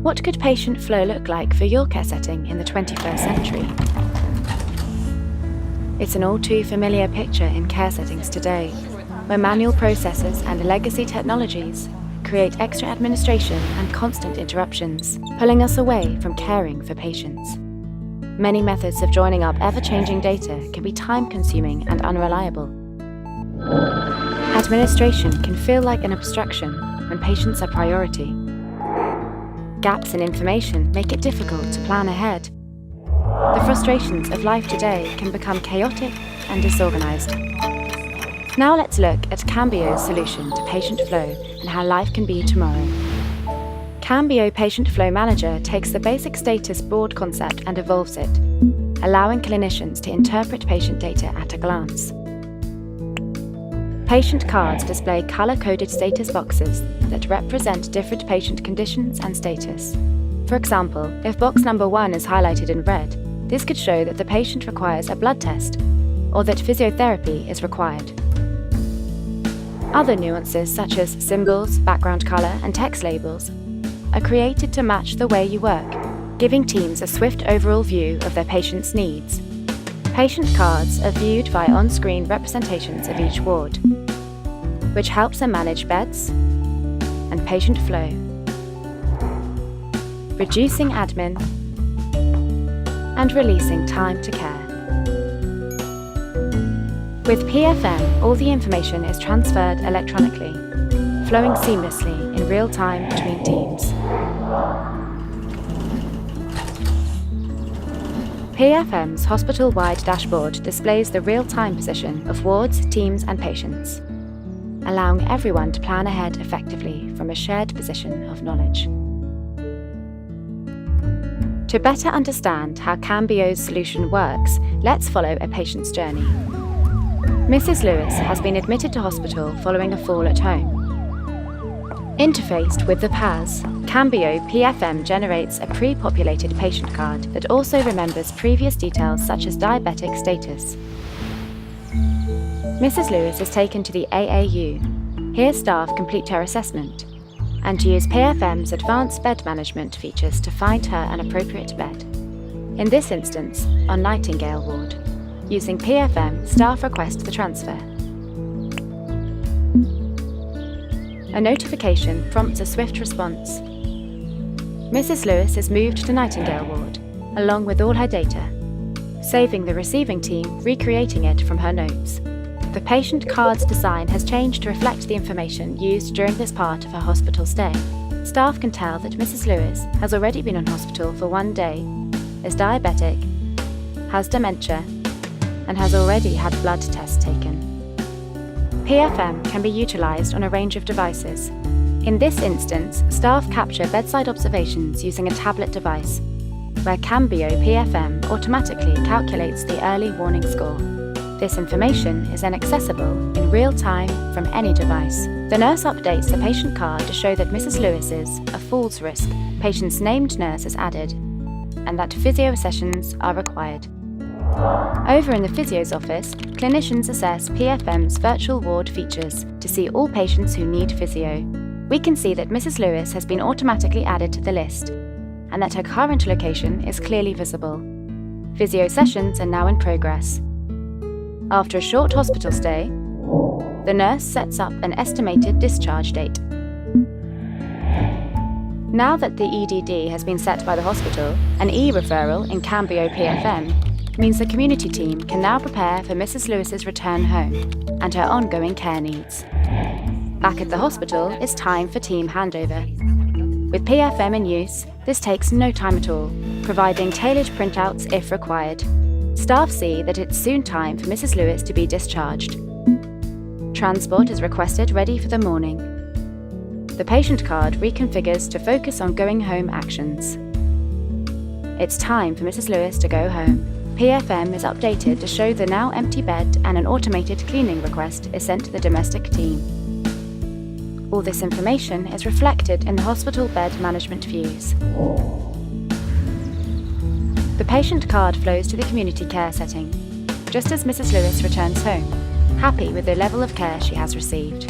What could patient flow look like for your care setting in the 21st century? It's an all too familiar picture in care settings today, where manual processes and legacy technologies create extra administration and constant interruptions, pulling us away from caring for patients. Many methods of joining up ever-changing data can be time-consuming and unreliable. Administration can feel like an obstruction when patients are priority. Gaps in information make it difficult to plan ahead. The frustrations of life today can become chaotic and disorganized. Now let's look at Cambio's solution to patient flow and how life can be tomorrow. Cambio Patient Flow Manager takes the basic status board concept and evolves it, allowing clinicians to interpret patient data at a glance. Patient cards display color-coded status boxes that represent different patient conditions and status. For example, if box number 1 is highlighted in red, this could show that the patient requires a blood test, or that physiotherapy is required. Other nuances such as symbols, background color, and text labels are created to match the way you work, giving teams a swift overall view of their patients' needs. Patient cards are viewed via on-screen representations of each ward, which helps them manage beds and patient flow, reducing admin and releasing time to care. With PFM, all the information is transferred electronically, flowing seamlessly in real time between teams. PFM's hospital-wide dashboard displays the real-time position of wards, teams, and patients, allowing everyone to plan ahead effectively from a shared position of knowledge. To better understand how Cambio's solution works, let's follow a patient's journey. Mrs. Lewis has been admitted to hospital following a fall at home. Interfaced with the PAS, Cambio PFM generates a pre-populated patient card that also remembers previous details such as diabetic status. Mrs. Lewis is taken to the AAU. Here staff complete her assessment and use PFM's advanced bed management features to find her an appropriate bed. In this instance, on Nightingale ward. Using PFM, staff request the transfer. A notification prompts a swift response. Mrs. Lewis is moved to Nightingale ward, along with all her data, saving the receiving team recreating it from her notes. The patient card's design has changed to reflect the information used during this part of her hospital stay. Staff can tell that Mrs. Lewis has already been in hospital for 1 day, is diabetic, has dementia, and has already had blood tests taken. PFM can be utilised on a range of devices. In this instance, staff capture bedside observations using a tablet device, where Cambio PFM automatically calculates the early warning score. This information is then accessible in real time from any device. The nurse updates the patient card to show that Mrs. Lewis is a falls risk. Patient's named nurse is added, and that physio sessions are required. Over in the physio's office, clinicians assess PFM's virtual ward features to see all patients who need physio. We can see that Mrs. Lewis has been automatically added to the list, and that her current location is clearly visible. Physio sessions are now in progress. After a short hospital stay, the nurse sets up an estimated discharge date. Now that the EDD has been set by the hospital, an e-referral in Cambio PFM means the community team can now prepare for Mrs. Lewis's return home and her ongoing care needs. Back at the hospital, it's time for team handover. With PFM in use, this takes no time at all, providing tailored printouts if required. Staff see that it's soon time for Mrs. Lewis to be discharged. Transport is requested ready for the morning. The patient card reconfigures to focus on going home actions. It's time for Mrs. Lewis to go home. PFM is updated to show the now empty bed, and an automated cleaning request is sent to the domestic team. All this information is reflected in the hospital bed management views. The patient card flows to the community care setting, just as Mrs. Lewis returns home, happy with the level of care she has received.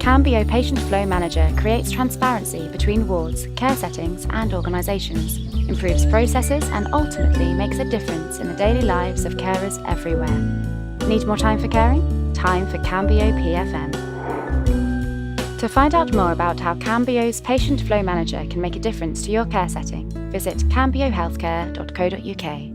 Cambio Patient Flow Manager creates transparency between wards, care settings, and organisations, improves processes, and ultimately makes a difference in the daily lives of carers everywhere. Need more time for caring? Time for Cambio PFM. To find out more about how Cambio's Patient Flow Manager can make a difference to your care setting, visit cambiohealthcare.co.uk.